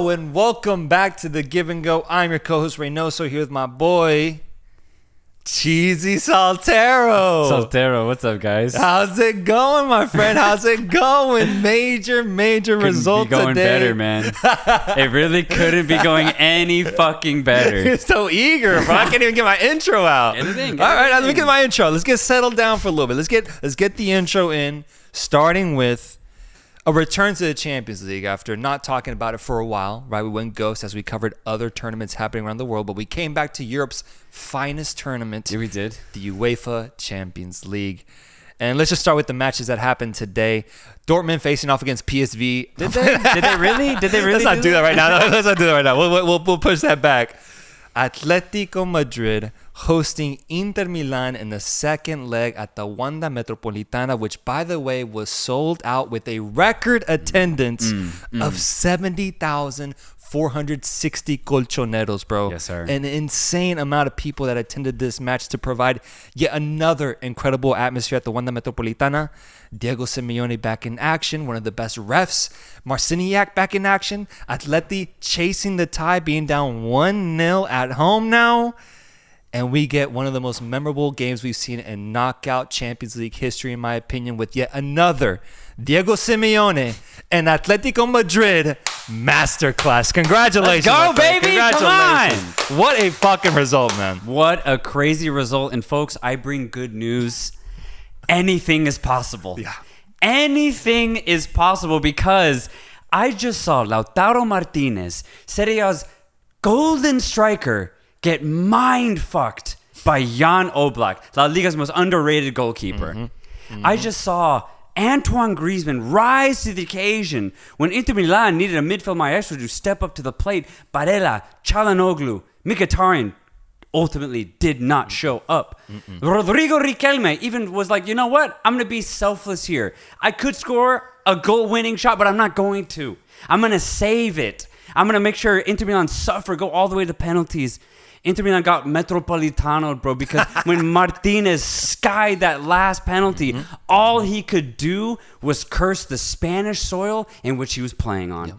Hello and welcome back to The Give and Go. I'm your co-host Reynoso here with my boy Cheesy Soltero. Soltero, what's up, guys? How's it going, my friend? How's it going? Major result be going today. better, man. It really couldn't be going any fucking better. You're so eager, bro. I can't even get my intro out. Get it in. All right, let me get my intro. Let's get settled down for a little bit. Let's get the intro in, starting with a return to the Champions League after not talking about it for a while, right? We went ghost as we covered other tournaments happening around the world, but we came back to Europe's finest tournament. Yeah, we did. The UEFA Champions League. And let's just start with the matches that happened today. Dortmund facing off against PSV. Did they really? Let's not do that right now. Let's not do that right now. We'll push that back. Atletico Madrid hosting Inter Milan in the second leg at the Wanda Metropolitana, which, by the way, was sold out with a record attendance of 70,460 colchoneros, bro. Yes, sir. An insane amount of people that attended this match to provide yet another incredible atmosphere at the Wanda Metropolitana. Diego Simeone back in action, one of the best refs. Marciniak back in action. Atleti chasing the tie, being down 1-0 at home now. And we get one of the most memorable games we've seen in knockout Champions League history, in my opinion, with yet another Diego Simeone and Atletico Madrid masterclass. Congratulations. Let's go, baby. Congratulations. Come on. What a fucking result, man. What a crazy result. And folks, I bring good news. Anything is possible. Yeah. Anything is possible because I just saw Lautaro Martinez, Serie A's golden striker, get mind-fucked by Jan Oblak, La Liga's most underrated goalkeeper. I just saw Antoine Griezmann rise to the occasion when Inter Milan needed a midfield maestro to step up to the plate. Barella, Çalhanoğlu, Mkhitaryan ultimately did not show up. Rodrigo Riquelme even was like, you know what? I'm going to be selfless here. I could score a goal-winning shot, but I'm not going to. I'm going to save it. I'm going to make sure Inter Milan suffer, go all the way to penalties. Inter Milan got Metropolitano, bro, because when Martinez skied that last penalty, all he could do was curse the Spanish soil in which he was playing on. Yep.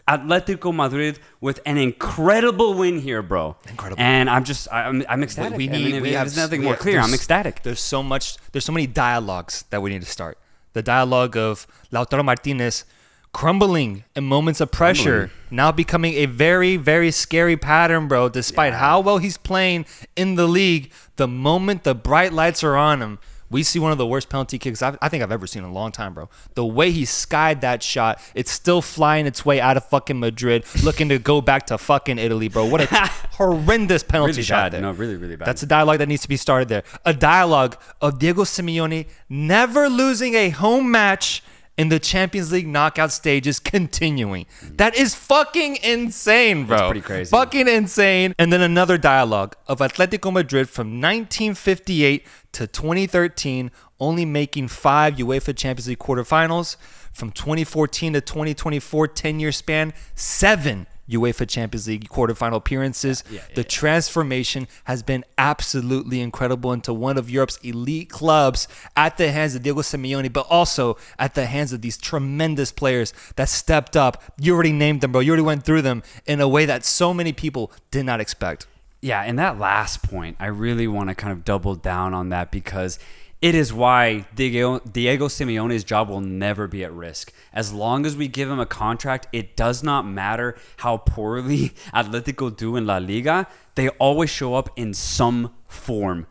Atletico Madrid with an incredible win here, bro. Incredible. And I'm ecstatic. There's nothing more clear. I'm ecstatic. There's so many dialogues that we need to start. The dialogue of Lautaro Martinez crumbling in moments of pressure, now becoming a very, very scary pattern, bro. Despite how well he's playing in the league, the moment the bright lights are on him, we see one of the worst penalty kicks I think I've ever seen in a long time, bro. The way he skied that shot, it's still flying its way out of fucking Madrid, looking to go back to fucking Italy, bro. What a horrendous penalty really shot bad. there. No, really, really bad. That's a dialogue that needs to be started there. A dialogue of Diego Simeone never losing a home match in the Champions League knockout stages continuing. That is fucking insane, bro. That's pretty crazy. Fucking insane. And then another dialogue of Atletico Madrid from 1958 to 2013, only making 5 UEFA Champions League quarterfinals. From 2014 to 2024, 10-year span, 7 UEFA Champions League quarterfinal appearances. The transformation has been absolutely incredible into one of Europe's elite clubs at the hands of Diego Simeone, but also at the hands of these tremendous players that stepped up. You already named them, bro. You already went through them in a way that so many people did not expect. Yeah, and that last point, I really want to kind of double down on that because it is why Diego Simeone's job will never be at risk. As long as we give him a contract, it does not matter how poorly Atletico do in La Liga. They always show up in some form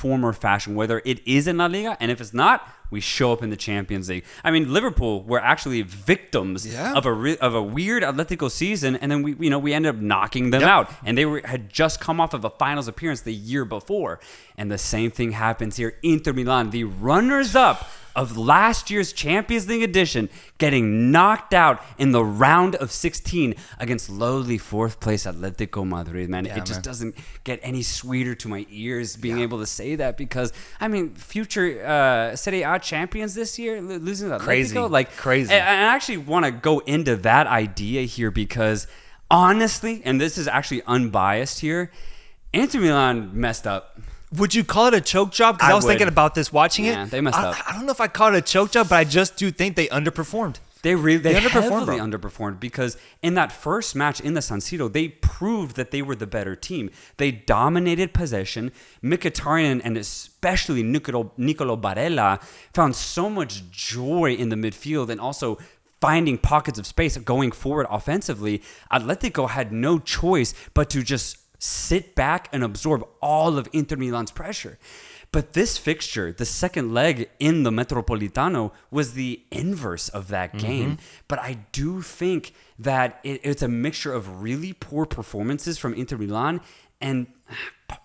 or fashion, whether it is in La Liga, and if it's not, we show up in the Champions League. I mean, Liverpool were actually victims of a weird Atletico season, and then we ended up knocking them out, and they had just come off of a finals appearance the year before, and the same thing happens here. Inter Milan, the runners-up of last year's Champions League edition, getting knocked out in the round of 16 against lowly fourth place Atletico Madrid, man. It just doesn't get any sweeter to my ears being able to say that because, I mean, future Serie A champions this year, losing to Atletico. Crazy. And I actually want to go into that idea here because, honestly, and this is actually unbiased here, Inter Milan messed up. Would you call it a choke job? Because I was thinking about this watching it. Yeah, they messed up. I don't know if I call it a choke job, but I just do think they underperformed. They underperformed, heavily bro. underperformed because in that first match in the San Siro, they proved that they were the better team. They dominated possession. Mkhitaryan and especially Nicolo Barella found so much joy in the midfield and also finding pockets of space going forward offensively. Atletico had no choice but to just sit back and absorb all of Inter Milan's pressure. But this fixture, the second leg in the Metropolitano, was the inverse of that game. But I do think that it's a mixture of really poor performances from Inter Milan and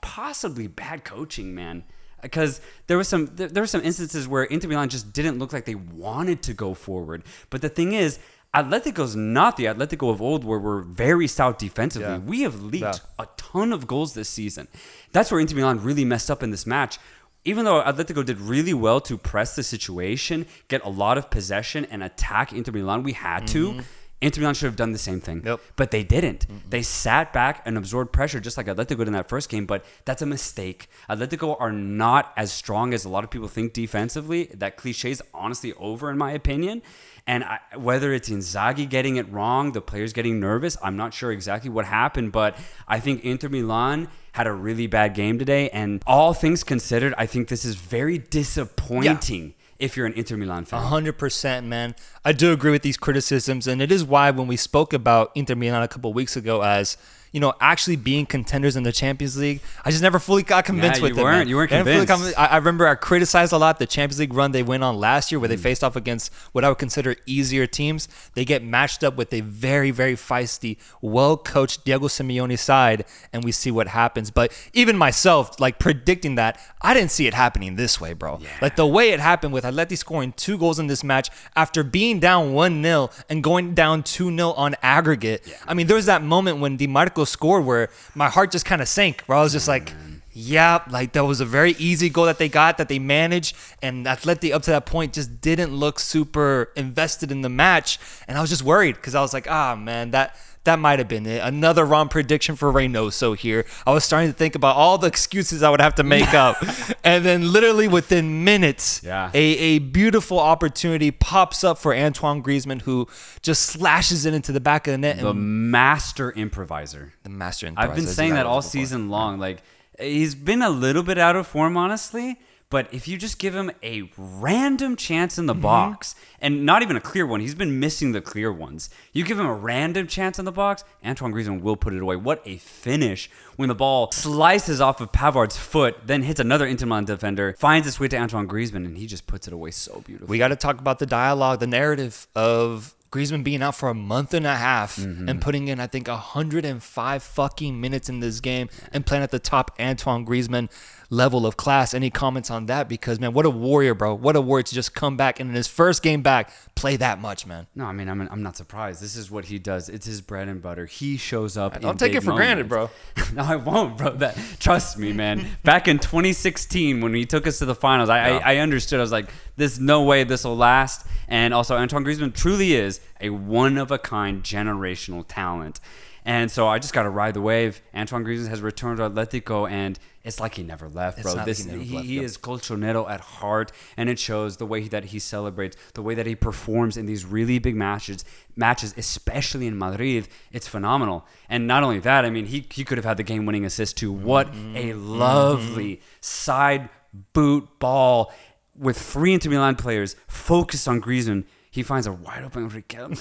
possibly bad coaching, man. Because there were some instances where Inter Milan just didn't look like they wanted to go forward. But the thing is, Atletico's not the Atletico of old where we're very stout defensively. Yeah. We have leaked a ton of goals this season. That's where Inter Milan really messed up in this match. Even though Atletico did really well to press the situation, get a lot of possession, and attack Inter Milan, we had to. Inter Milan should have done the same thing. Yep. But they didn't. They sat back and absorbed pressure just like Atletico did in that first game, but that's a mistake. Atletico are not as strong as a lot of people think defensively. That cliche is honestly over in my opinion. And whether it's Inzaghi getting it wrong, the players getting nervous, I'm not sure exactly what happened, but I think Inter Milan had a really bad game today. And all things considered, I think this is very disappointing if you're an Inter Milan fan. 100%, man. I do agree with these criticisms, and it is why when we spoke about Inter Milan a couple of weeks ago as, you know, actually being contenders in the Champions League, I just never fully got convinced with them. Man. You weren't convinced. I remember I criticized a lot the Champions League run they went on last year where they faced off against what I would consider easier teams. They get matched up with a very, very feisty, well-coached Diego Simeone side, and we see what happens. But even myself, like predicting that, I didn't see it happening this way, bro. Yeah. Like the way it happened with Atleti scoring 2 goals in this match after being down 1-0 and going down 2-0 on aggregate. Yeah. I mean, there was that moment when Di Marco scored where my heart just kind of sank, where I was just like, yeah, like that was a very easy goal that they got, that they managed, and Atleti up to that point just didn't look super invested in the match, and I was just worried because I was like, man, that might have been it. Another wrong prediction for Reynoso here. I was starting to think about all the excuses I would have to make up. And then literally within minutes, a beautiful opportunity pops up for Antoine Griezmann, who just slashes it into the back of the net. The master improviser. I've been saying that all season long. Like, he's been a little bit out of form, honestly. But if you just give him a random chance in the box, and not even a clear one, he's been missing the clear ones. You give him a random chance in the box, Antoine Griezmann will put it away. What a finish when the ball slices off of Pavard's foot, then hits another Inter Milan defender, finds its way to Antoine Griezmann, and he just puts it away so beautifully. We got to talk about the dialogue, the narrative of Griezmann being out for a month and a half and putting in, I think, 105 fucking minutes in this game and playing at the top Antoine Griezmann level of class. Any comments on that? Because, man, what a warrior, bro. What a warrior to just come back and in his first game back, play that much, man. No, I mean, I'm not surprised. This is what he does. It's his bread and butter. He shows up. Don't take it for granted, bro. No, I won't, bro. Trust me, man. Back in 2016, when he took us to the finals, I understood. I was like, there's no way this will last. And also, Antoine Griezmann truly is a one-of-a-kind generational talent. And so I just got to ride the wave. Antoine Griezmann has returned to Atletico, and it's like he never left, bro. He is colchonero at heart, and it shows the way that he celebrates, the way that he performs in these really big matches, especially in Madrid. It's phenomenal. And not only that, I mean, he could have had the game-winning assist too. What a lovely side boot ball with 3 Inter Milan players focused on Griezmann. He finds a wide open Riquelme,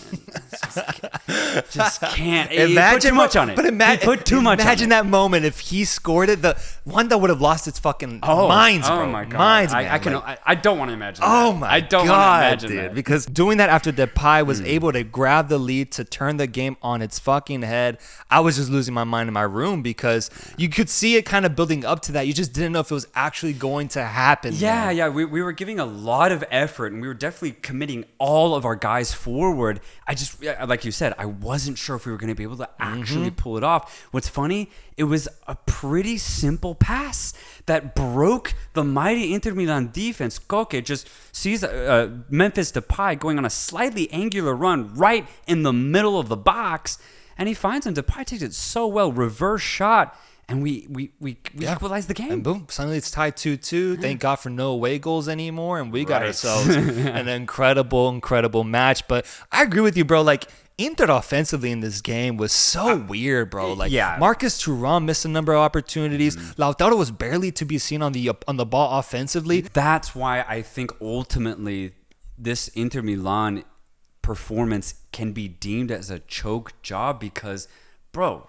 man. Just can't. He put too much on it. But imagine that moment if he scored it. The one that would have lost its fucking minds, bro. Oh my god. Minds, I don't want to imagine. Oh my god. I don't want to imagine dude. that. Because doing that after Depay was able to grab the lead to turn the game on its fucking head, I was just losing my mind in my room because you could see it kind of building up to that. You just didn't know if it was actually going to happen. Yeah. We were giving a lot of effort, and we were definitely committing all of our guys forward. I just, like you said, I wasn't sure if we were going to be able to actually pull it off. What's funny, it was a pretty simple pass that broke the mighty Inter Milan defense. Koke just sees Memphis Depay going on a slightly angular run right in the middle of the box, and he finds him. Depay takes it so well, reverse shot, and we equalized the game. And boom, suddenly it's tied 2-2. Thank God for no away goals anymore, and we got ourselves an incredible match. But I agree with you, bro. Like, Inter offensively in this game was so weird, bro. Like, Marcus Thuram missed a number of opportunities. Lautaro was barely to be seen on the ball offensively. That's why I think ultimately this Inter Milan performance can be deemed as a choke job because, bro,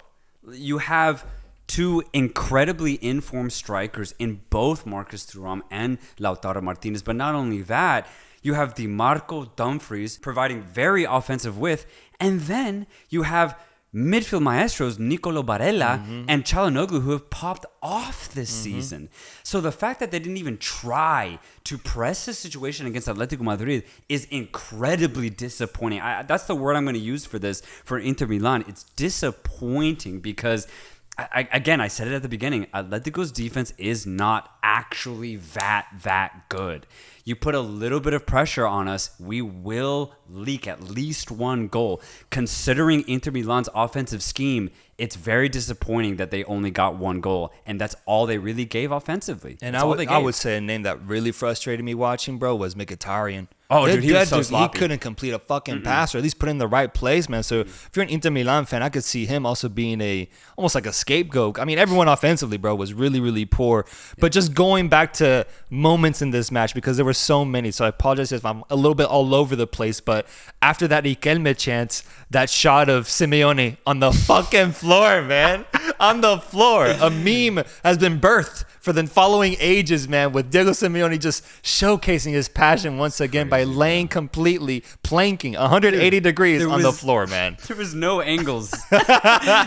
you have two incredibly informed strikers in both Marcus Thuram and Lautaro Martinez. But not only that, you have DeMarco Dumfries providing very offensive width. And then you have midfield maestros Nicolo Barella and Çalhanoğlu who have popped off this season. So the fact that they didn't even try to press the situation against Atletico Madrid is incredibly disappointing. That's the word I'm going to use for this, for Inter Milan. It's disappointing because, I said it at the beginning, Atletico's defense is not actually that good. You put a little bit of pressure on us, we will leak at least one goal. Considering Inter Milan's offensive scheme, it's very disappointing that they only got one goal, and that's all they really gave offensively. And I would say a name that really frustrated me watching, bro, was Mkhitaryan. Oh, dude, he was so sloppy. He couldn't complete a fucking pass or at least put it in the right place, man. So if you're an Inter Milan fan, I could see him also being almost like a scapegoat. I mean, everyone offensively, bro, was really poor. But just going back to moments in this match, because there were so many, so I apologize if I'm a little bit all over the place, but after that Riquelme chance, that shot of Simeone on the fucking floor, man. On the floor. A meme has been birthed for the following ages, man, with Diego Simeone just showcasing his passion once again by laying completely, planking 180 degrees on the floor, man. There was no angles.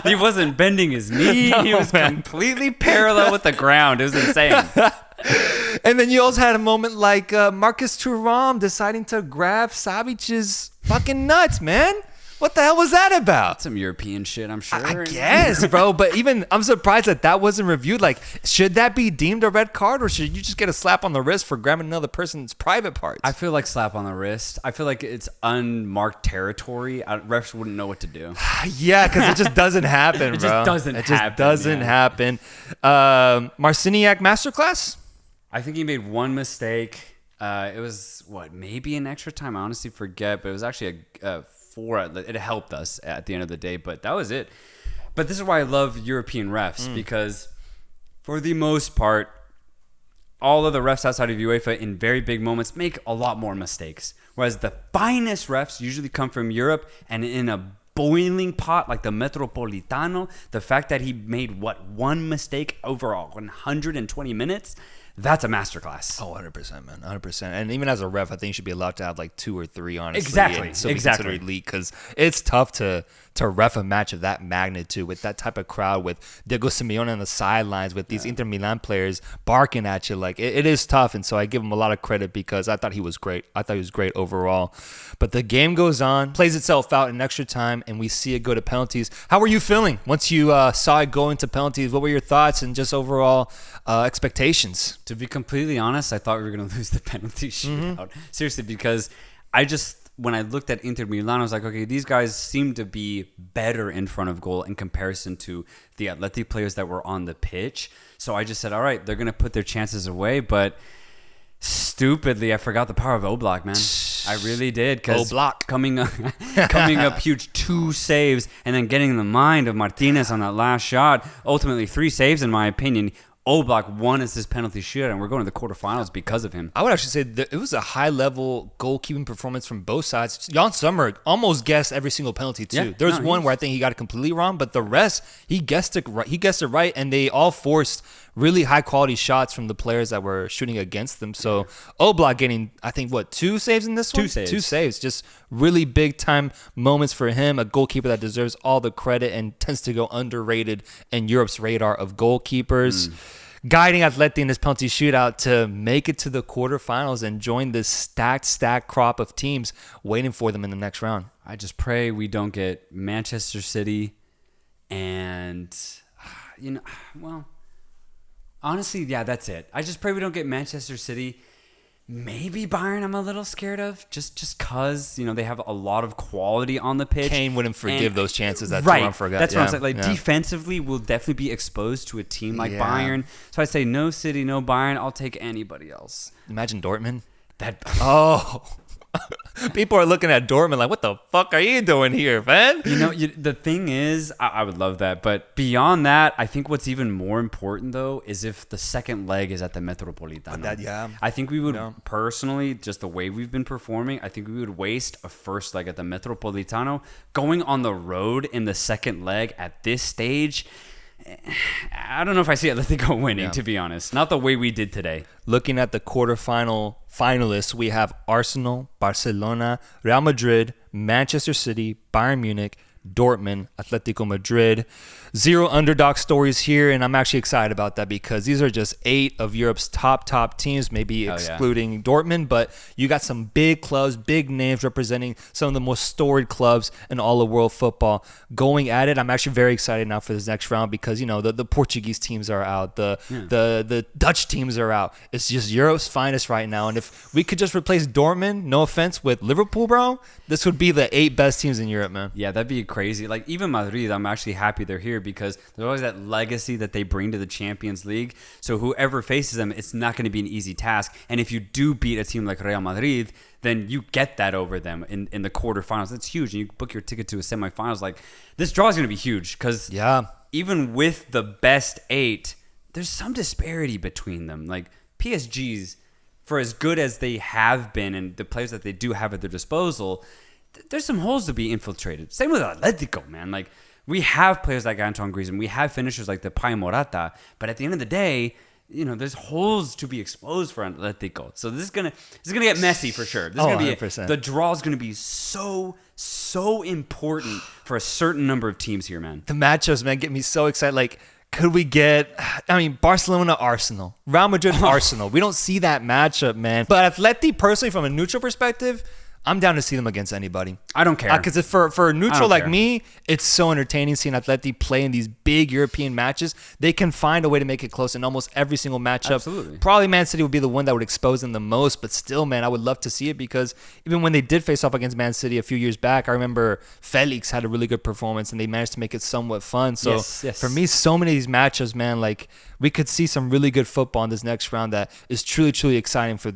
He wasn't bending his knee. He was completely parallel with the ground. It was insane. And then you also had a moment like Marcus Thuram deciding to grab Savic's fucking nuts, man. What the hell was that about? That's some European shit, I'm sure. I guess, bro. But even I'm surprised that wasn't reviewed. Like, should that be deemed a red card, or should you just get a slap on the wrist for grabbing another person's private parts? I feel like slap on the wrist. I feel like it's unmarked territory. Refs wouldn't know what to do. Yeah, because it just doesn't happen, It bro. just doesn't It happen. just doesn't happen. Marciniak masterclass? I think he made one mistake. It was, maybe an extra time? I honestly forget, but it was actually it helped us at the end of the day, but that was it. But this is why I love European refs, because for the most part, all of the refs outside of UEFA in very big moments make a lot more mistakes. Whereas the finest refs usually come from Europe, and in a boiling pot like the Metropolitano, the fact that he made one mistake over 120 minutes, that's a masterclass. Oh, 100%, man. 100%. And even as a ref, I think you should be allowed to have like 2 or 3, honestly. Exactly. And still be considered elite, because it's tough to ref a match of that magnitude with that type of crowd, with Diego Simeone on the sidelines, with these Inter Milan players barking at you. Like, it is tough. And so I give him a lot of credit because I thought he was great. I thought he was great overall. But the game goes on, plays itself out in extra time, and we see it go to penalties. How were you feeling once you saw it go into penalties? What were your thoughts and just overall expectations? To be completely honest, I thought we were going to lose the penalty shootout. Seriously, because when I looked at Inter Milan, I was like, okay, these guys seem to be better in front of goal in comparison to the Atleti players that were on the pitch. So I just said, all right, they're going to put their chances away. But stupidly, I forgot the power of Oblak, man. I really did. Oblak. Coming up huge, 2 saves, and then getting in the mind of Martinez on that last shot. Ultimately, 3 saves, in my opinion. Oblak won us this penalty shootout, and we're going to the quarterfinals because of him. I would actually say that it was a high-level goalkeeping performance from both sides. Jan Sommer almost guessed every single penalty, too. Yeah, There was one where I think he got it completely wrong, but the rest, he guessed it right. He guessed it right, and they all forced really high-quality shots from the players that were shooting against them. So Oblak getting, I think, 2 saves in this one? 2 saves. 2 saves. Just really big-time moments for him, a goalkeeper that deserves all the credit and tends to go underrated in Europe's radar of goalkeepers. Guiding Atleti in this penalty shootout to make it to the quarterfinals and join this stacked crop of teams waiting for them in the next round. I just pray we don't get Manchester City and, honestly, yeah, that's it. I just pray we don't get Manchester City Maybe Bayern I'm a little scared of, just cause, they have a lot of quality on the pitch. Kane wouldn't forgive those chances that right. Thuram forgot. That's what I'm saying. Like, defensively, we'll definitely be exposed to a team like Bayern. So I say no City, no Bayern. I'll take anybody else. Imagine Dortmund. People are looking at Dortmund like, what the fuck are you doing here, man? The thing is, I would love that. But beyond that, I think what's even more important, though, is if the second leg is at the Metropolitano. I think we would, personally, just the way we've been performing, I think we would waste a first leg at the Metropolitano. Going on the road in the second leg at this stage, I don't know if I see Atletico winning, to be honest. Not the way we did today. Looking at the quarterfinal finalists, we have Arsenal, Barcelona, Real Madrid, Manchester City, Bayern Munich, Dortmund, Atletico Madrid. 0 underdog stories here, and I'm actually excited about that because these are just 8 of Europe's top teams, maybe excluding Dortmund, but you got some big clubs, big names representing some of the most storied clubs in all of world football going at it. I'm actually very excited now for this next round because, the Portuguese teams are out, the Dutch teams are out. It's just Europe's finest right now, and if we could just replace Dortmund, no offense, with Liverpool, bro, this would be the 8 best teams in Europe, man. Yeah, that'd be crazy. Like, even Madrid, I'm actually happy they're here because there's always that legacy that they bring to the Champions League. So whoever faces them, it's not going to be an easy task. And if you do beat a team like Real Madrid, then you get that over them in the quarterfinals. That's huge. And you book your ticket to a semifinals. Like, this draw is going to be huge because even with the best 8, there's some disparity between them. Like, PSG's, for as good as they have been and the players that they do have at their disposal, there's some holes to be infiltrated. Same with Atletico, man. Like, we have players like Antoine Griezmann. We have finishers like Depay, Morata. But at the end of the day, there's holes to be exposed for Atletico. So this is gonna get messy for sure. This is gonna be 100%. The draw is gonna be so important for a certain number of teams here, man. The matchups, man, get me so excited. Like, could we get, Barcelona, Arsenal, Real Madrid, Arsenal. We don't see that matchup, man. But Atleti, personally, from a neutral perspective, I'm down to see them against anybody. I don't care. Because for a neutral like me, it's so entertaining seeing Atleti play in these big European matches. They can find a way to make it close in almost every single matchup. Absolutely. Probably Man City would be the one that would expose them the most, but still, man, I would love to see it because even when they did face off against Man City a few years back, I remember Felix had a really good performance and they managed to make it somewhat fun. So for me, so many of these matchups, man, like we could see some really good football in this next round that is truly, truly exciting for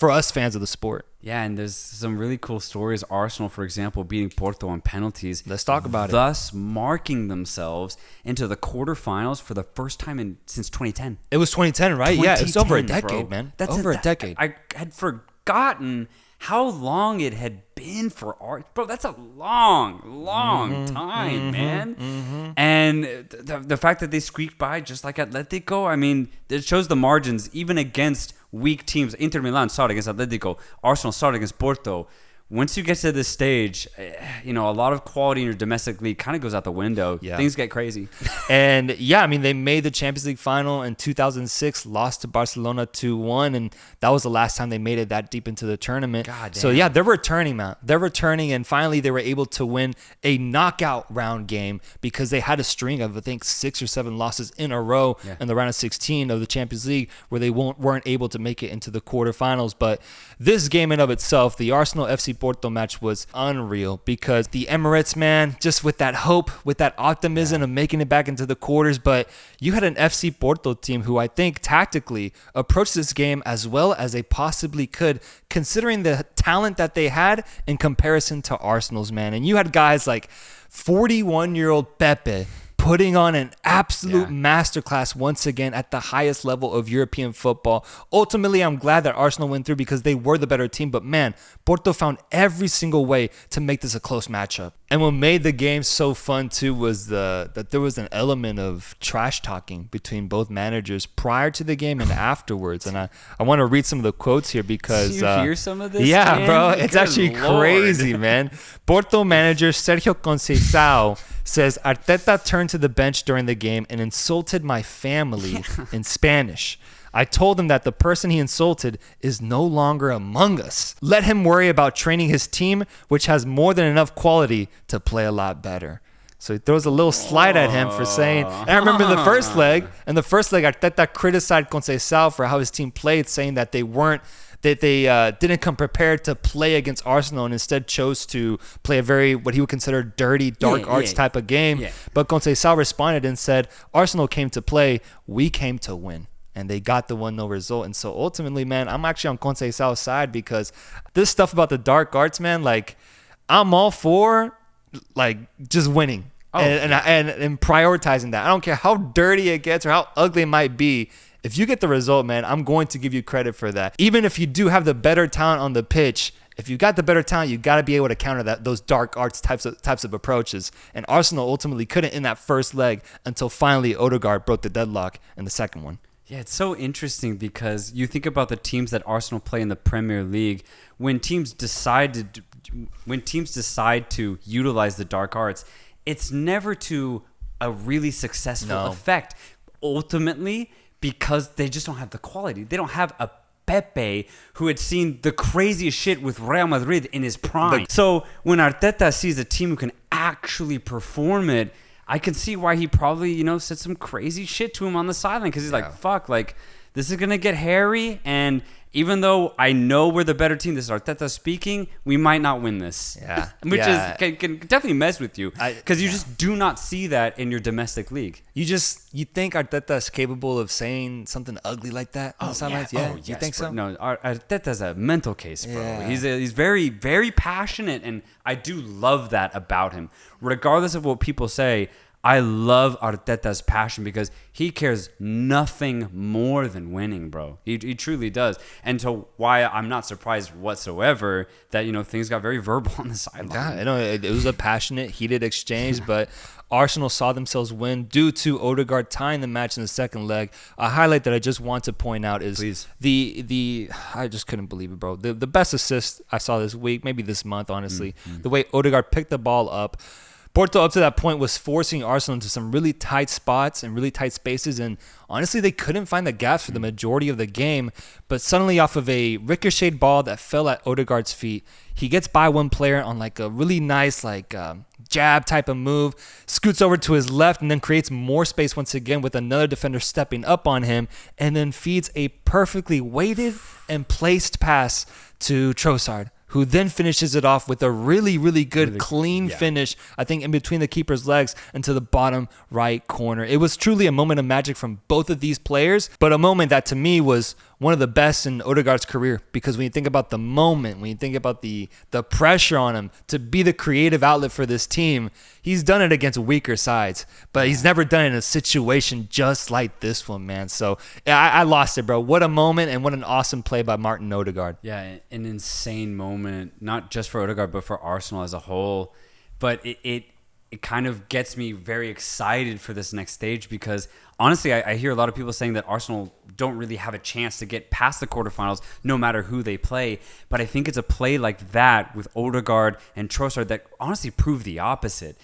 us fans of the sport. Yeah, and there's some really cool stories. Arsenal, for example, beating Porto on penalties. Let's talk about it. Thus marking themselves into the quarterfinals for the first time since 2010. It was 2010, right? Yeah, it's over a decade, bro. man. That's over a decade. I had forgotten how long it had been for bro. That's a long time, man. And the fact that they squeaked by just like Atletico, it shows the margins even against weak teams. Inter Milan saw it against Atletico. Arsenal saw it against Porto. Once you get to this stage, a lot of quality in your domestic league kind of goes out the window. Yeah. Things get crazy. And they made the Champions League final in 2006, lost to Barcelona 2-1, and that was the last time they made it that deep into the tournament. God damn. So yeah, they're returning, man. They're returning, and finally they were able to win a knockout round game because they had a string of, I think, 6 or 7 losses in a row in the round of 16 of the Champions League where they weren't able to make it into the quarterfinals. But this game in of itself, the Arsenal FC Porto match was unreal because the Emirates, man, just with that hope, with that optimism of making it back into the quarters. But you had an FC Porto team who I think tactically approached this game as well as they possibly could, considering the talent that they had in comparison to Arsenal's, man. And you had guys like 41-year-old Pepe putting on an absolute masterclass once again at the highest level of European football. Ultimately, I'm glad that Arsenal went through because they were the better team. But man, Porto found every single way to make this a close matchup. And what made the game so fun too was that there was an element of trash talking between both managers prior to the game and afterwards. And I want to read some of the quotes here because you hear some of this? Yeah, man? bro, it's Good actually Lord. crazy, man. Porto manager Sergio Conceição says Arteta turned to the bench during the game and insulted my family in Spanish. I told him that the person he insulted is no longer among us. Let him worry about training his team, which has more than enough quality to play a lot better. So he throws a little slide at him for saying, and I remember in the first leg, Arteta criticized Conceição for how his team played, saying that they weren't they didn't come prepared to play against Arsenal and instead chose to play a very, what he would consider dirty, dark arts type of game. Yeah. But Conceição responded and said, Arsenal came to play, we came to win. And they got the 1-0 result. And so ultimately, man, I'm actually on Conceição's side because this stuff about the dark arts, man, like, I'm all for, like, just winning. And prioritizing that. I don't care how dirty it gets or how ugly it might be. If you get the result, man, I'm going to give you credit for that. Even if you do have the better talent on the pitch, if you got the better talent, you got to be able to counter those dark arts types of approaches. And Arsenal ultimately couldn't in that first leg until finally Odegaard broke the deadlock in the second one. Yeah, it's so interesting because you think about the teams that Arsenal play in the Premier League. When teams decide to utilize the dark arts, it's never to a really successful effect. Ultimately, because they just don't have the quality. They don't have a Pepe who had seen the craziest shit with Real Madrid in his prime. So when Arteta sees a team who can actually perform it, I can see why he probably, said some crazy shit to him on the sideline because he's like, fuck, like, this is going to get hairy. And even though I know we're the better team, this is Arteta speaking, we might not win this. Yeah. Which can definitely mess with you because you just do not see that in your domestic league. You think Arteta is capable of saying something ugly like that on the sidelines? Yeah. Yes, you think so? No, Arteta's a mental case, bro. Yeah. He's very, very passionate, and I do love that about him. Regardless of what people say, I love Arteta's passion because he cares nothing more than winning, bro. He truly does. And so why I'm not surprised whatsoever that, things got very verbal on the sideline. Yeah, I know it was a passionate, heated exchange, but Arsenal saw themselves win due to Odegaard tying the match in the second leg. A highlight that I just want to point out is the I just couldn't believe it, bro. The best assist I saw this week, maybe this month, honestly. The way Odegaard picked the ball up. Porto up to that point was forcing Arsenal into some really tight spots and really tight spaces, and honestly they couldn't find the gaps for the majority of the game. But suddenly, off of a ricocheted ball that fell at Odegaard's feet, he gets by one player on like a really nice jab type of move, scoots over to his left and then creates more space once again with another defender stepping up on him, and then feeds a perfectly weighted and placed pass to Trossard, who then finishes it off with a really, really good, clean finish, I think, in between the keeper's legs into the bottom right corner. It was truly a moment of magic from both of these players, but a moment that to me was one of the best in Odegaard's career, because when you think about the moment, when you think about the pressure on him to be the creative outlet for this team, he's done it against weaker sides, but he's never done it in a situation just like this one, man. So I lost it, bro. What a moment and what an awesome play by Martin Odegaard. Yeah, an insane moment, not just for Odegaard, but for Arsenal as a whole. But it kind of gets me very excited for this next stage because honestly, I hear a lot of people saying that Arsenal don't really have a chance to get past the quarterfinals no matter who they play. But I think it's a play like that with Odegaard and Trossard that honestly prove the opposite.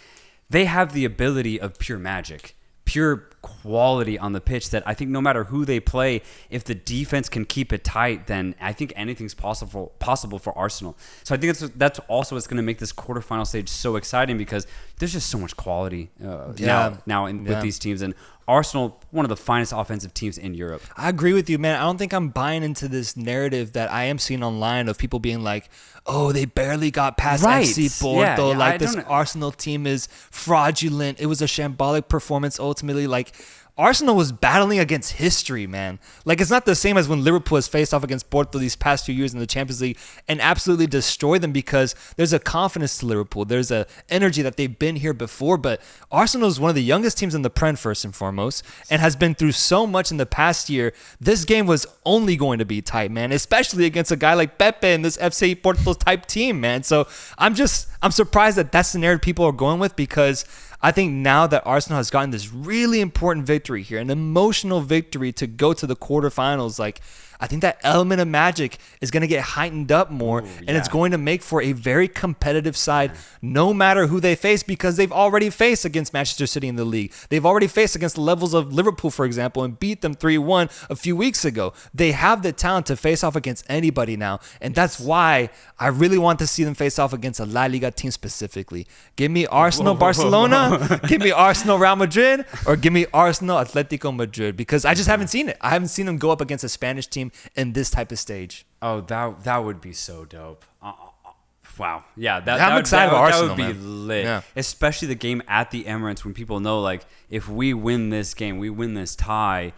They have the ability of pure magic, pure quality on the pitch that I think no matter who they play, if the defense can keep it tight, then I think anything's possible for Arsenal. So I think that's also what's going to make this quarterfinal stage so exciting because there's just so much quality now with these teams. And Arsenal, one of the finest offensive teams in Europe. I agree with you, man. I don't think I'm buying into this narrative that I am seeing online of people being like, oh, they barely got past FC Porto. This Arsenal team is fraudulent. It was a shambolic performance ultimately. Like, Arsenal was battling against history, man. Like, it's not the same as when Liverpool has faced off against Porto these past few years in the Champions League and absolutely destroyed them because there's a confidence to Liverpool. There's a energy that they've been here before. But Arsenal is one of the youngest teams in the Prem, first and foremost, and has been through so much in the past year. This game was only going to be tight, man, especially against a guy like Pepe and this FC Porto type team, man. So I'm surprised that that's the narrative people are going with because I think now that Arsenal has gotten this really important victory here, an emotional victory to go to the quarterfinals, like, I think that element of magic is going to get heightened up more, and it's going to make for a very competitive side no matter who they face because they've already faced against Manchester City in the league. They've already faced against the levels of Liverpool, for example, and beat them 3-1 a few weeks ago. They have the talent to face off against anybody now, and that's why I really want to see them face off against a La Liga team specifically. Give me Arsenal, Barcelona, give me Arsenal, Real Madrid, or give me Arsenal, Atletico Madrid, because I just haven't seen it. I haven't seen them go up against a Spanish team team in this type of stage. Oh, that would be so dope. Wow. Yeah, I'm excited for Arsenal, that would be man. lit. Yeah. Especially the game at the Emirates when people know, like, if we win this game, we win this tie,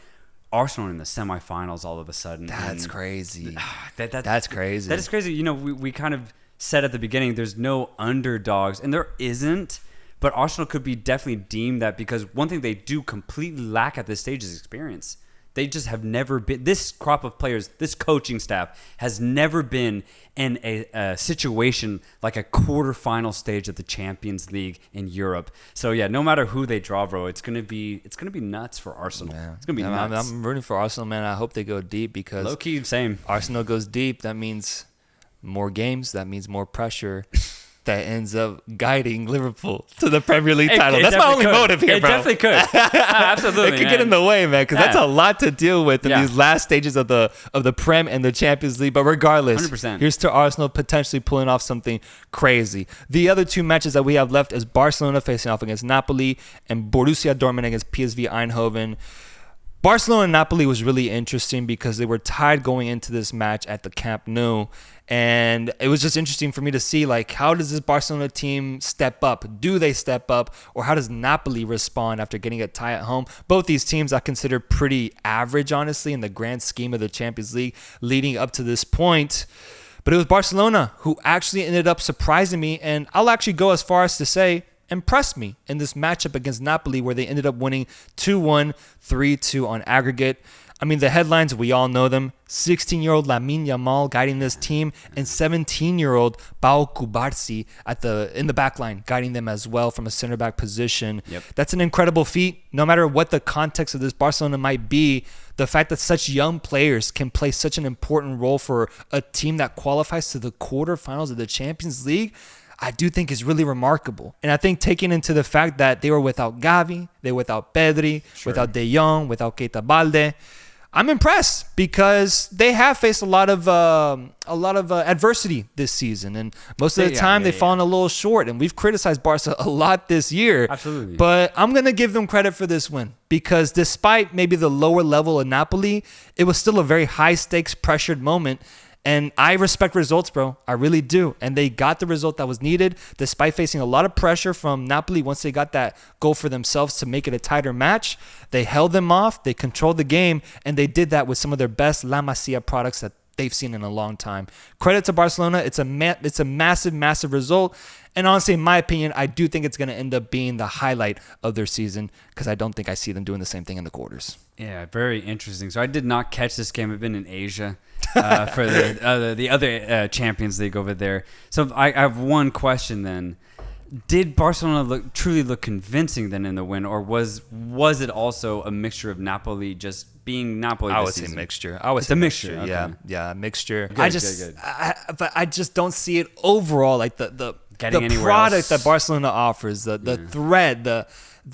Arsenal in the semifinals all of a sudden. That's crazy. That's crazy. That is crazy. You know, we kind of said at the beginning there's no underdogs, and there isn't, but Arsenal could be definitely deemed that because one thing they do completely lack at this stage is experience. They just have never been, this crop of players, this coaching staff has never been in a situation like a quarterfinal stage of the Champions League in Europe. So yeah, no matter who they draw, bro, it's gonna be nuts for Arsenal. Yeah. It's gonna be nuts. I'm rooting for Arsenal, man. I hope they go deep because Low key, same. Arsenal goes deep. That means more games. That means more pressure. That ends up guiding Liverpool to the Premier League title. That's my only motive here, bro. It definitely could. Absolutely, it could get in the way, man, because that's a lot to deal with in these last stages of the Prem and the Champions League. But regardless, 100%. Here's to Arsenal potentially pulling off something crazy. The other two matches that we have left is Barcelona facing off against Napoli and Borussia Dortmund against PSV Eindhoven. Barcelona and Napoli was really interesting because they were tied going into this match at the Camp Nou. And it was just interesting for me to see, like, how does this Barcelona team step up? Do they step up? Or how does Napoli respond after getting a tie at home? Both these teams I consider pretty average, honestly, in the grand scheme of the Champions League leading up to this point. But it was Barcelona who actually ended up surprising me. And I'll actually go as far as to say, impressed me in this matchup against Napoli where they ended up winning 2-1, 3-2 on aggregate. I mean, the headlines, we all know them. 16-year-old Lamine Yamal guiding this team and 17-year-old Pau Cubarsí in the back line guiding them as well from a center back position. Yep. That's an incredible feat. No matter what the context of this Barcelona might be, the fact that such young players can play such an important role for a team that qualifies to the quarterfinals of the Champions League, I do think is really remarkable. And I think taking into the fact that they were without Gavi, they were without Pedri, without De Jong, without Keita Balde, I'm impressed because they have faced a lot of adversity this season, and most of the time they've fallen a little short. And we've criticized Barca a lot this year. Absolutely. But I'm gonna give them credit for this win because despite maybe the lower level of Napoli, it was still a very high stakes, pressured moment. And I respect results, bro. I really do. And they got the result that was needed despite facing a lot of pressure from Napoli once they got that goal for themselves to make it a tighter match. They held them off. They controlled the game. And they did that with some of their best La Masia products that they've seen in a long time. Credit to Barcelona. It's a massive, massive result. And honestly, in my opinion, I do think it's going to end up being the highlight of their season because I don't think I see them doing the same thing in the quarters. Yeah, very interesting. So I did not catch this game. I've been in Asia for the other Champions League over there. So I have one question then. Did Barcelona truly look convincing then in the win, or was it also a mixture of Napoli just being Napoli this season? It's a mixture. It's a mixture. Okay. Yeah, a mixture. Good. But I just don't see it overall, like the product that Barcelona offers, the thread,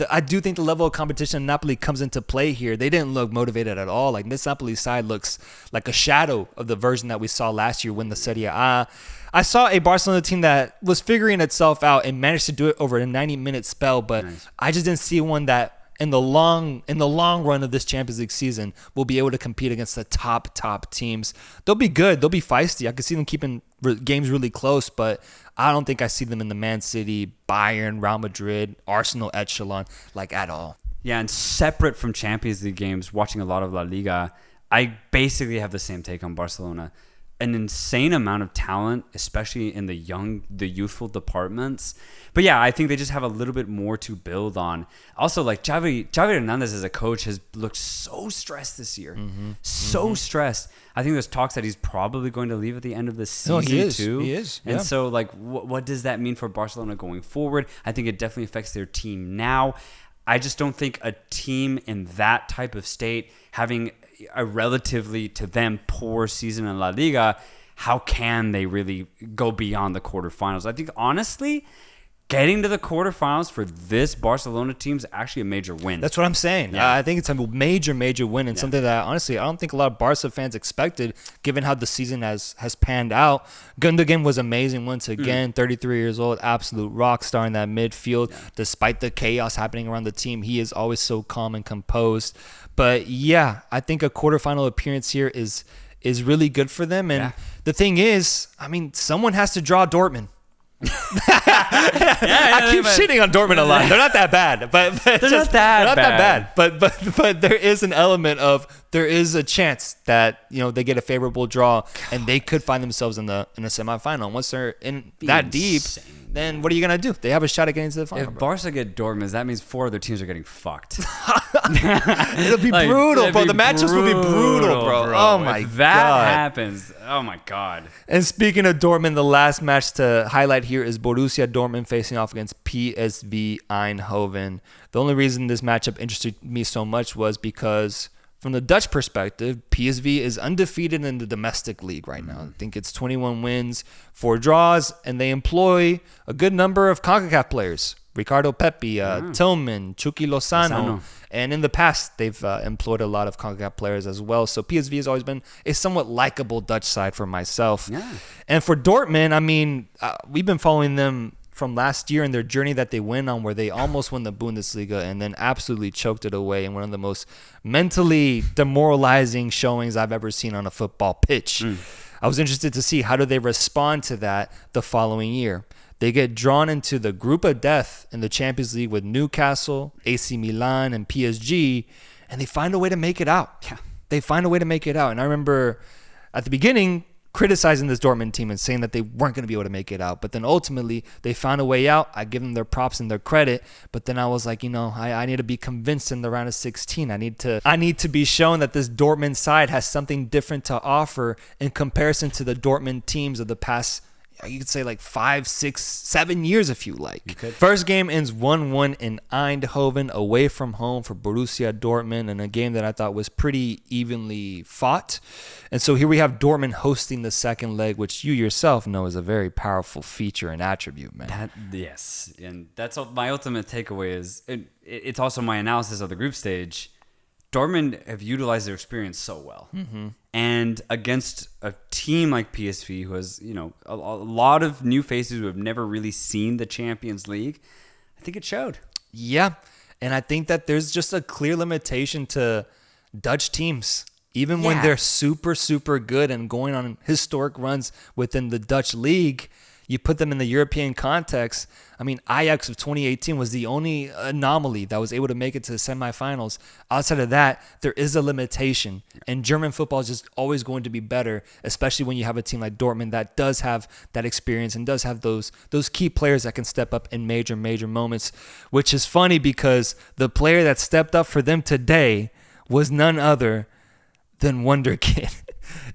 I do think the level of competition in Napoli comes into play here. They didn't look motivated at all. Like this Napoli side looks like a shadow of the version that we saw last year win the Serie A. I saw a Barcelona team that was figuring itself out and managed to do it over a 90-minute spell, but nice. I just didn't see one that in the long run of this Champions League season will be able to compete against the top teams. They'll be good. They'll be feisty. I could see them keeping games really close, but I don't think I see them in the Man City, Bayern, Real Madrid, Arsenal echelon like at all. Yeah, and separate from Champions League games, watching a lot of La Liga, I basically have the same take on Barcelona. An insane amount of talent, especially in the youthful departments. But yeah, I think they just have a little bit more to build on. Also, like Xavi Hernandez as a coach has looked so stressed this year. Stressed. I think there's talks that he's probably going to leave at the end of the season too. He is. Yeah. And so like what does that mean for Barcelona going forward? I think it definitely affects their team now. I just don't think a team in that type of state having a relatively to them poor season in La Liga, how can they really go beyond the quarterfinals? I think honestly, getting to the quarterfinals for this Barcelona team is actually a major win. That's what I'm saying. Yeah. I think it's a major win and something that honestly I don't think a lot of Barca fans expected given how the season has panned out. Gundogan was amazing once again, 33 years old, absolute rock star in that midfield. Yeah. Despite the chaos happening around the team, he is always so calm and composed. But yeah, I think a quarterfinal appearance here is is really good for them. And the thing is, I mean, someone has to draw Dortmund. I keep shitting on Dortmund a lot. They're not that bad, but they're not that bad. But there is an element of there is a chance that they get a favorable draw and they could find themselves in a semifinal. And once they're in that deep, then what are you gonna do? They have a shot at getting to the final. If Barca get Dortmund, that means 4 other teams are getting fucked. It'll be brutal, bro. The matchups will be brutal, bro. Oh my god, that happens. Oh my god. And speaking of Dortmund, the last match to highlight here is Borussia Dortmund facing off against PSV Eindhoven. The only reason this matchup interested me so much was because from the Dutch perspective, PSV is undefeated in the domestic league right now. I think it's 21 wins, 4 draws, and they employ a good number of CONCACAF players. Ricardo Pepi, Tillman, Chucky Lozano. And in the past, they've employed a lot of CONCACAF players as well. So PSV has always been a somewhat likable Dutch side for myself. Yeah. And for Dortmund, I mean, we've been following them from last year and their journey that they went on, where they almost won the Bundesliga and then absolutely choked it away in one of the most mentally demoralizing showings I've ever seen on a football pitch. I was interested to see how do they respond to that the following year. They get drawn into the group of death in the Champions League with Newcastle, AC Milan, and PSG, and they find a way to make it out. Yeah. They find a way to make it out. And I remember at the beginning criticizing this Dortmund team and saying that they weren't going to be able to make it out. But then ultimately, they found a way out. I give them their props and their credit. But then I was like, I need to be convinced in the round of 16. I need to be shown that this Dortmund side has something different to offer in comparison to the Dortmund teams of the past, you could say like 5, 6, 7 years if you like. First game ends 1-1 in Eindhoven away from home for Borussia Dortmund, in a game that I thought was pretty evenly fought. And so here we have Dortmund hosting the second leg, which you yourself know is a very powerful feature and attribute, man. Yes, and that's my ultimate takeaway is it's also my analysis of the group stage. Dortmund have utilized their experience so well. And against a team like PSV, who has, a lot of new faces who have never really seen the Champions League, I think it showed. Yeah, and I think that there's just a clear limitation to Dutch teams. Even when they're super, super good and going on historic runs within the Dutch league, you put them in the European context. I mean, Ajax of 2018 was the only anomaly that was able to make it to the semifinals. Outside of that, there is a limitation. And German football is just always going to be better, especially when you have a team like Dortmund that does have that experience and does have those key players that can step up in major, major moments, which is funny because the player that stepped up for them today was none other than Wonder Kid.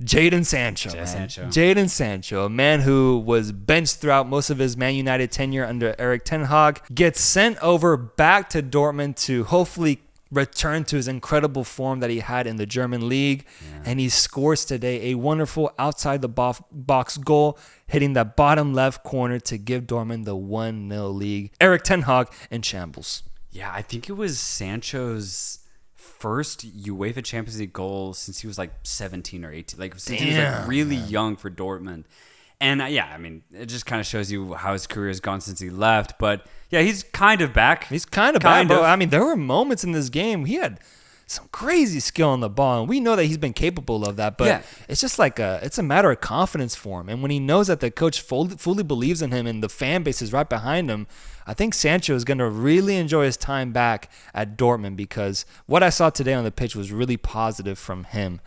Jadon Sancho. Jadon Sancho, a man who was benched throughout most of his Man United tenure under Erik ten Hag, gets sent over back to Dortmund to hopefully return to his incredible form that he had in the German league. And he scores today a wonderful outside the box goal, hitting that bottom left corner to give Dortmund the 1-0 lead. Erik ten Hag in shambles. Yeah, I think it was Sancho's first UEFA Champions League goal since he was like 17 or 18. Like since he was like really young for Dortmund. And I mean, it just kind of shows you how his career has gone since he left. But yeah, he's kind of back. He's kind of back, bro. I mean, there were moments in this game he had some crazy skill on the ball, and we know that he's been capable of that. But it's just like it's a matter of confidence for him. And when he knows that the coach fully believes in him and the fan base is right behind him, I think Sancho is going to really enjoy his time back at Dortmund, because what I saw today on the pitch was really positive from him.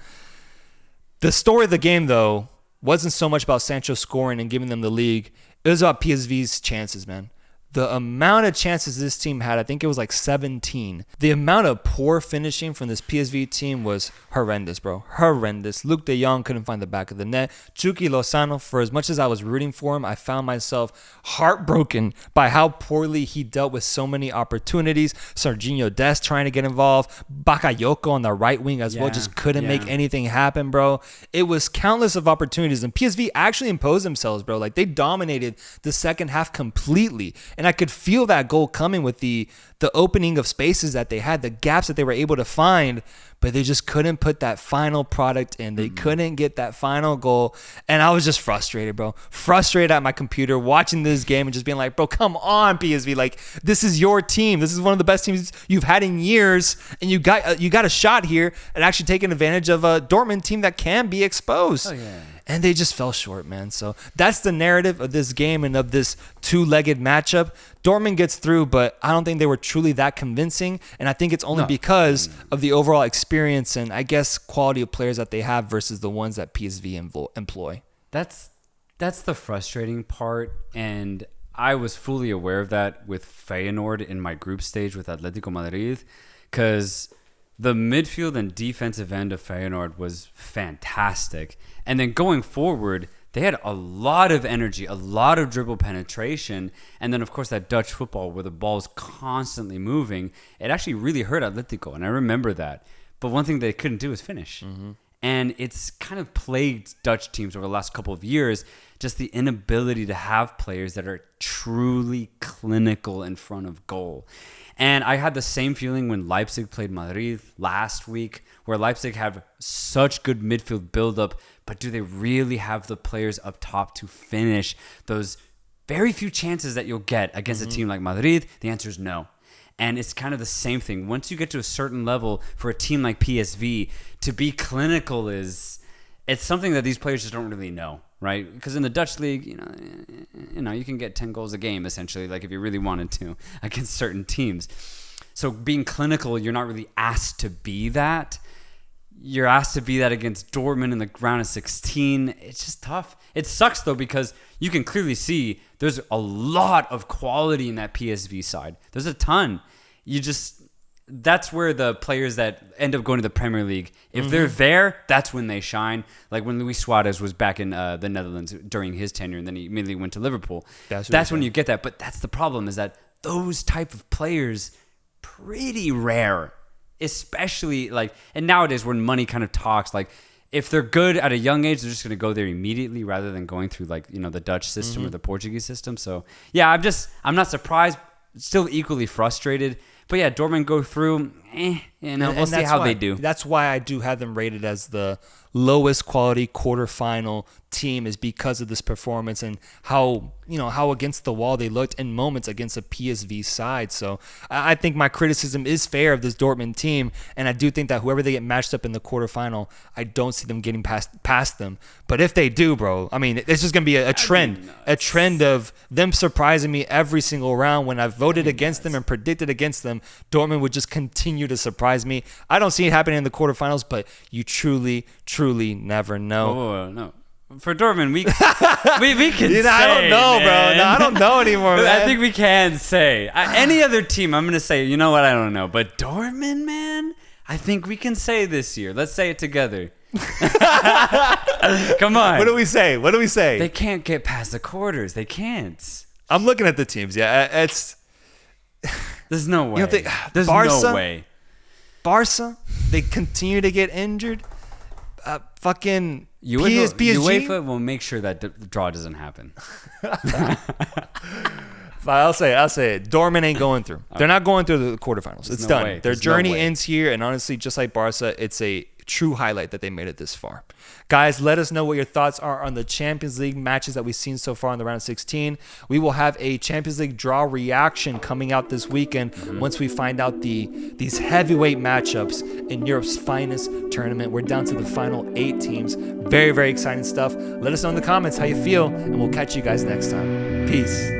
The story of the game, though, wasn't so much about Sancho scoring and giving them the league. It was about PSV's chances, man. The amount of chances this team had, I think it was like 17. The amount of poor finishing from this PSV team was horrendous, bro. Horrendous. Luke de Jong couldn't find the back of the net. Chucky Lozano, for as much as I was rooting for him, I found myself heartbroken by how poorly he dealt with so many opportunities. Serginho Dest trying to get involved. Bakayoko on the right wing as well just couldn't make anything happen, bro. It was countless of opportunities, and PSV actually imposed themselves, bro. Like, they dominated the second half completely. And I could feel that goal coming with the opening of spaces that they had, the gaps that they were able to find. but they just couldn't put that final product in. They couldn't get that final goal. And I was just frustrated, bro. Frustrated at my computer watching this game and just being like, bro, come on, PSV. Like, this is your team. This is one of the best teams you've had in years. And you got a shot here at actually taking advantage of a Dortmund team that can be exposed. Oh, yeah. And they just fell short, man. So that's the narrative of this game and of this two-legged matchup. Dortmund gets through, but I don't think they were truly that convincing. And I think it's only because of the overall experience and, I guess, quality of players that they have versus the ones that PSV employ. That's the frustrating part. And I was fully aware of that with Feyenoord in my group stage with Atletico Madrid, because the midfield and defensive end of Feyenoord was fantastic. And then going forward, they had a lot of energy, a lot of dribble penetration. And then, of course, that Dutch football where the ball's constantly moving, it actually really hurt Atletico. And I remember that. But one thing they couldn't do was finish. And it's kind of plagued Dutch teams over the last couple of years, just the inability to have players that are truly clinical in front of goal. And I had the same feeling when Leipzig played Madrid last week, where Leipzig have such good midfield buildup, but do they really have the players up top to finish those very few chances that you'll get against a team like Madrid? The answer is no. And it's kind of the same thing. Once you get to a certain level for a team like PSV, to be clinical it's something that these players just don't really know, right? Because in the Dutch league, you know, you can get 10 goals a game essentially, like if you really wanted to, against certain teams. So being clinical, you're not really asked to be that. You're asked to be that against Dortmund in the round of 16. It's just tough. It sucks though, because you can clearly see there's a lot of quality in that PSV side. There's a ton. That's where the players that end up going to the Premier League, if they're there, that's when they shine. Like when Luis Suarez was back in the Netherlands during his tenure, and then he immediately went to Liverpool. That's when you get that. But that's the problem, is that those type of players, pretty rare. Especially and nowadays when money kind of talks, like if they're good at a young age, they're just going to go there immediately rather than going through the Dutch system or the Portuguese system. So yeah, I'm not surprised, still equally frustrated. But yeah, Dortmund go through, we'll see how they do. That's why I do have them rated as the lowest quality quarterfinal team, is because of this performance and how against the wall they looked in moments against a PSV side. So I think my criticism is fair of this Dortmund team, and I do think that whoever they get matched up in the quarterfinal, I don't see them getting past them. But if they do, bro, I mean, it's just gonna be a trend of them surprising me every single round. When I've voted against them and predicted against them, Dortmund would just continue to surprise me. I don't see it happening in the quarterfinals, but you truly never know. Oh no. For Dortmund, we can say, I don't know, man. bro. No, I don't know anymore, man. I think we can say. Any other team, I'm going to say, you know what, I don't know. But Dortmund, man, I think we can say this year. Let's say it together. Come on. What do we say? They can't get past the quarters. They can't. I'm looking at the teams. Yeah, There's no way. There's Barca, no way. Barca, they continue to get injured. Fucking PSG. UEFA will make sure that the draw doesn't happen. I'll say it. Dortmund ain't going through. They're not going through the quarterfinals. It's done. Their journey ends here, and honestly, just like Barca, it's a true highlight that they made it this far. Guys, let us know what your thoughts are on the Champions League matches that we've seen so far in the round of 16. We will have a Champions League draw reaction coming out this weekend once we find out these heavyweight matchups in Europe's finest tournament. We're down to the final 8 teams. Very, very exciting stuff. Let us know in the comments how you feel, and we'll catch you guys next time. Peace.